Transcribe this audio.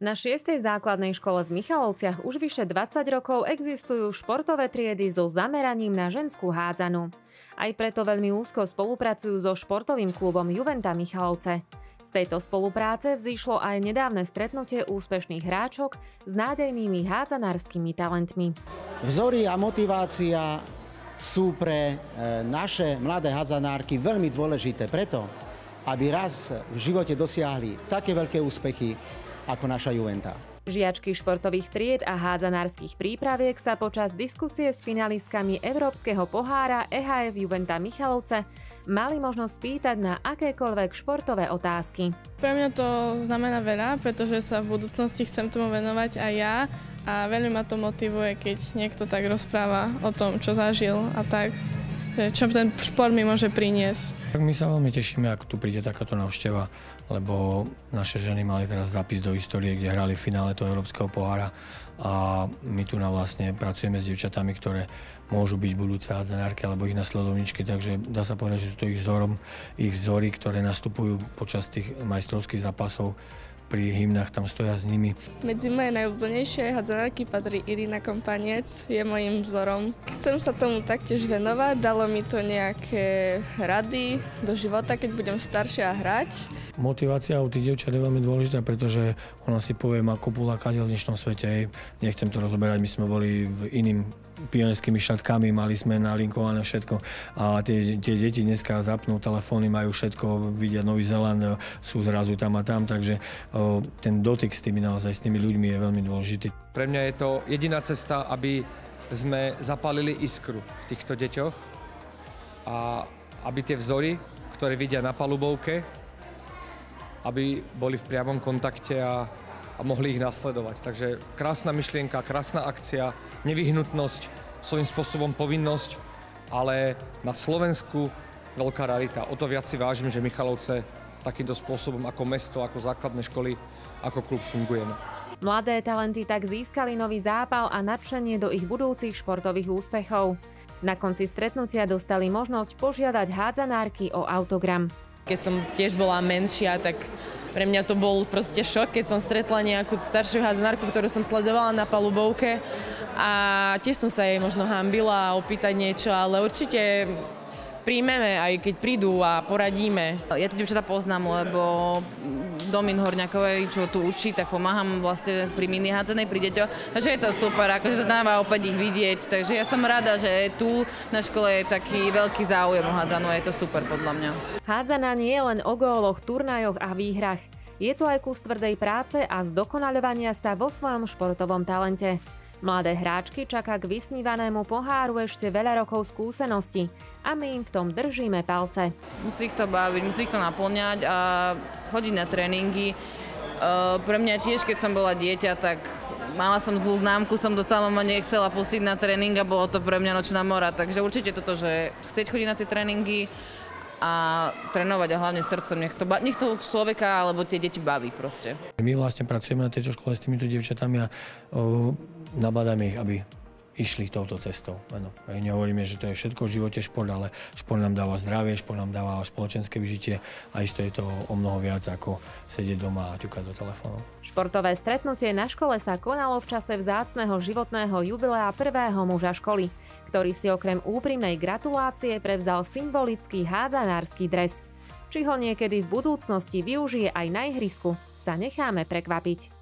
Na 6. základnej škole v Michalovciach už vyše 20 rokov existujú športové triedy so zameraním na ženskú hádzanú. Aj preto veľmi úzko spolupracujú so športovým klubom Juventa Michalovce. Z tejto spolupráce vzýšlo aj nedávne stretnutie úspešných hráčok s nádejnými hádzanárskymi talentmi. Vzory a motivácia sú pre naše mladé hádzanárky veľmi dôležité preto, aby raz v živote dosiahli také veľké úspechy ako naša Juventa. Žiačky športových tried a hádzanárskych prípraviek sa počas diskusie s finalistkami Európskeho pohára EHF Juventa Michalovce mali možnosť spýtať na akékoľvek športové otázky. Pre mňa to znamená veľa, pretože sa v budúcnosti chcem tomu venovať aj ja a veľmi ma to motivuje, keď niekto tak rozpráva o tom, čo zažil a tak, čo ten šport mi môže priniesť. My sa veľmi tešíme, ak tu príde takáto návšteva, lebo naše ženy mali teraz zápis do histórie, kde hrali v finále toho Európskeho pohára a my tu vlastne pracujeme s dievčatami, ktoré môžu byť budúce hádzanárky alebo ich nasledovničky, takže dá sa povedať, že sú to ich vzory, ktoré nastupujú počas tých majstrovských zápasov. Pri hymnách tam stoja s nimi. Medzi moje najobľúbenejšie hádzanárky patrí Irina Kompanec, je mojím vzorom. Chcem sa tomu taktiež venovať, dalo mi to nejaké rady do života, keď budem staršia a hrať. Motivácia u tých dievčat je veľmi dôležitá, pretože ona si povie, má kopula kadiel v dnešnom svete. Nechcem to rozoberať, my sme boli v iným pionierskými šatkami, mali sme nalinkované všetko a tie deti dneska zapnú telefóny, majú všetko, vidia Nový Zéland, sú zrazu tam a tam, takže ten dotyk s tými ľuďmi je veľmi dôležitý. Pre mňa je to jediná cesta, aby sme zapálili iskru v týchto deťoch a aby tie vzory, ktoré vidia na palubovke, aby boli v priamom kontakte a mohli ich nasledovať. Takže krásna myšlienka, krásna akcia, nevyhnutnosť, svojím spôsobom povinnosť, ale na Slovensku veľká rarita. O to viac si vážim, že Michalovce takýmto spôsobom ako mesto, ako základné školy, ako klub fungujeme. Mladé talenty tak získali nový zápal a nadšenie do ich budúcich športových úspechov. Na konci stretnutia dostali možnosť požiadať hádzanárky o autogram. Keď som tiež bola menšia, tak pre mňa to bol proste šok, keď som stretla nejakú staršiu hádzanárku, ktorú som sledovala na palubovke a tiež som sa jej možno hanbila opýtať niečo, ale určite príjmeme, aj keď prídu a poradíme. Ja tie dievčatá poznám, lebo Domin Horňákovej, čo tu učí, tak pomáham vlastne pri mini hádzanej pri deťoch. Takže je to super, akože to dáva opäť ich vidieť. Takže ja som rada, že tu na škole je taký veľký záujem o hádzanú a je to super podľa mňa. Hádzaná nie je len o góloch, turnajoch a výhrach. Je to aj kus tvrdej práce a zdokonaľovania sa vo svojom športovom talente. Mladé hráčky čaká k vysnívanému poháru ešte veľa rokov skúsenosti a my im v tom držíme palce. Musí ich to baviť, musí ich to naplňať a chodiť na tréningy. Pre mňa tiež, keď som bola dieťa, tak mala som zlú známku, som dostala, mama nechcela pustiť na tréning a bolo to pre mňa nočná mora. Takže určite toto, že chcieť chodiť na tie tréningy a trénovať a hlavne srdcom, nech to človeka alebo tie deti baví proste. My vlastne pracujeme na tejto škole s týmito dievčatami a nabádame ich, aby išli touto cestou. Ano. Nehovoríme, že to je všetko v živote šport, ale šport nám dáva zdravie, šport nám dáva spoločenské vyžitie a isto je to o mnoho viac ako sedieť doma a ťukať do telefónu. Športové stretnutie na škole sa konalo v čase vzácneho životného jubilea prvého muža školy, ktorý si okrem úprimnej gratulácie prevzal symbolický hádzanársky dres. Či ho niekedy v budúcnosti využije aj na ihrisku, sa necháme prekvapiť.